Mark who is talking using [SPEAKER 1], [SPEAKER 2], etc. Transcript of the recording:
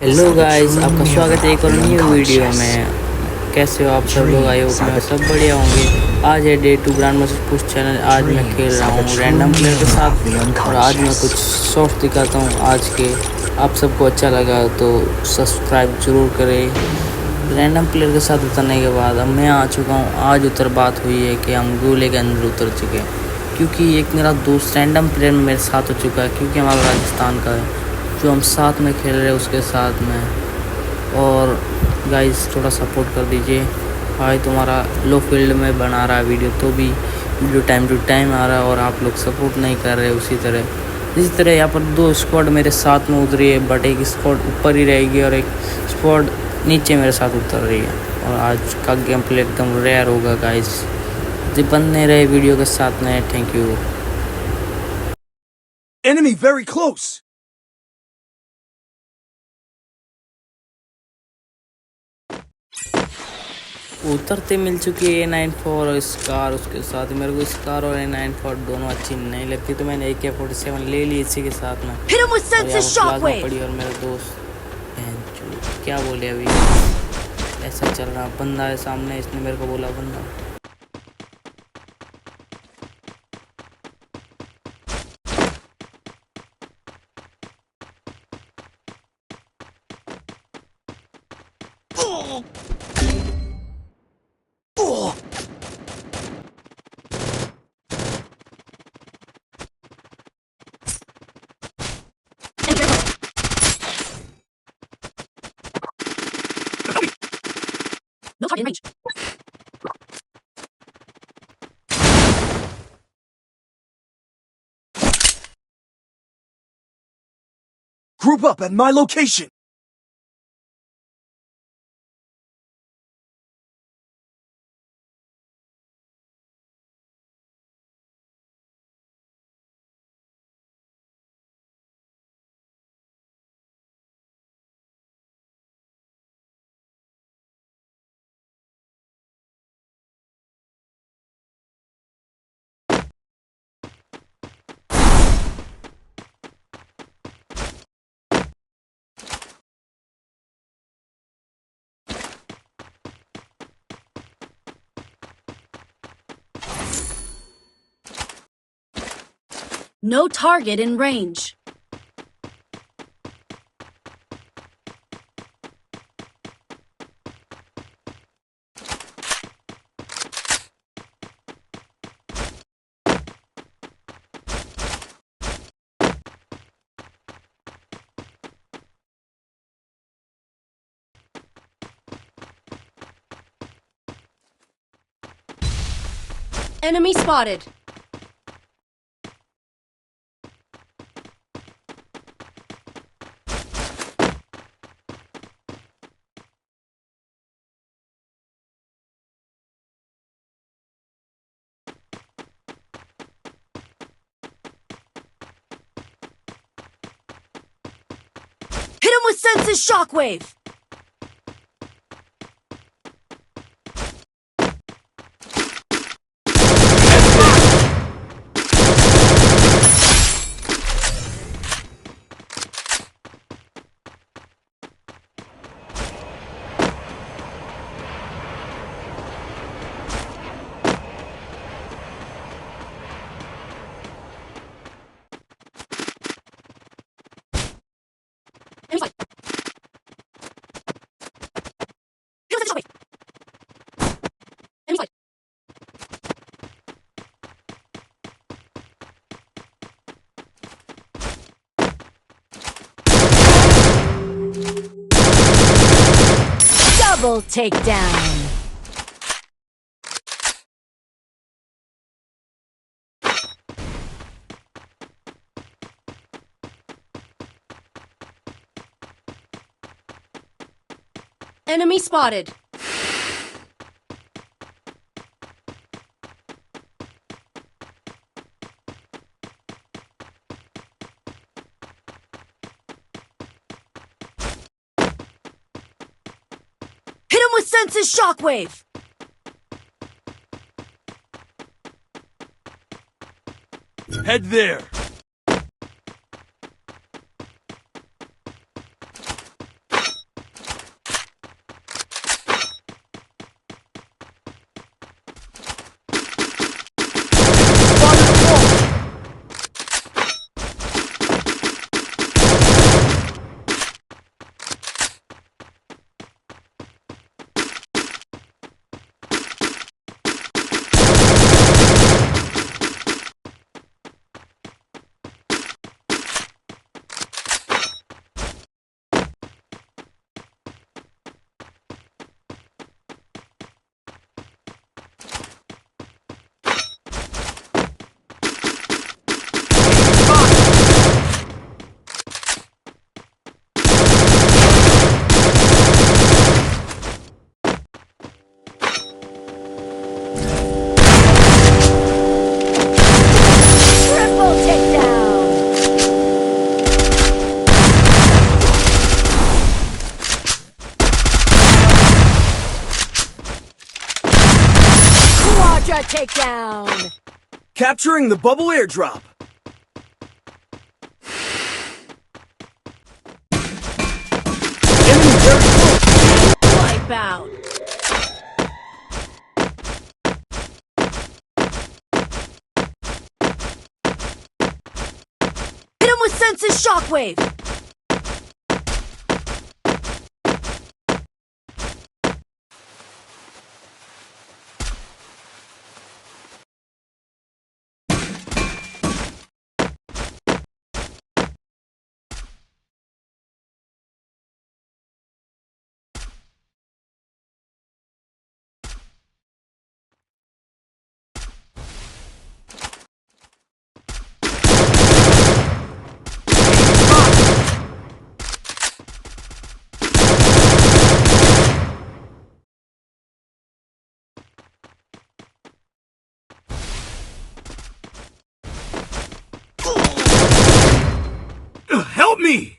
[SPEAKER 1] Hello guys, आपका स्वागत है एक और न्यू वीडियो में। कैसे हो आप सब लोग? आई होप में सब बढ़िया होंगे। आज है day 2 grand master push channel. आज मैं खेल रहा हूँ रैंडम प्लेयर के साथ और आज मैं कुछ शॉर्ट्स दिखाता हूँ आज के। आप सबको अच्छा लगा तो सब्सक्राइब जरूर करें। रैंडम प्लेयर के साथ उतरने के बाद अब मैं आ चुका हूँ। आज बात हुई है कि हम गोले के अंदर उतर चुके हैं क्योंकि एक मेरा दोस्त रैंडम प्लेयर में मेरे साथ हो चुका है क्योंकि हमारा राजस्थान का है जो हम साथ में खेल रहे हैं उसके साथ में। और गाइस थोड़ा सपोर्ट कर दीजिए। भाई तुम्हारा लो फील्ड में बना रहा है वीडियो तो भी वीडियो टाइम टू टाइम आ रहा है और आप लोग सपोर्ट नहीं कर रहे। इसी तरह यहाँ पर 2 स्क्वाड मेरे साथ में उतरी है, बट एक स्क्वाड ऊपर ही रहेगी और एक स्क्वाड नीचे मेरे साथ उतर रही है। और आज का गेम प्ले एकदम रेयर होगा गाइस। जी बने रहे वीडियो के साथ में। Thank you.
[SPEAKER 2] Enemy very close.
[SPEAKER 1] उतरते मिल चुकी है A94 और स्कार। उसके साथ मेरे को स्कार और A94 दोनों अच्छी नहीं लगती तो मैंने AK-47 ले ली इसी के साथ में। और यहाँ प्लाज्मा पड़ी और मेरा दोस्त क्या बोले अभी ऐसा चल रहा। बंदा है सामने, इसने मेरे को बोला बंदा।
[SPEAKER 3] No target in range.
[SPEAKER 2] Group up at my location.
[SPEAKER 3] No target in range. Enemy spotted. Hit him with senses shockwave. Enemy spotted. Hit him with senses shockwave. Enemy spotted. Double takedown. Enemy spotted. Hit him with senses shockwave.
[SPEAKER 2] Head there.
[SPEAKER 3] Ultra takedown.
[SPEAKER 2] Capturing the bubble airdrop. Enemy very close.
[SPEAKER 3] Wipe out. Hit him with Sense's shockwave.
[SPEAKER 2] Help me!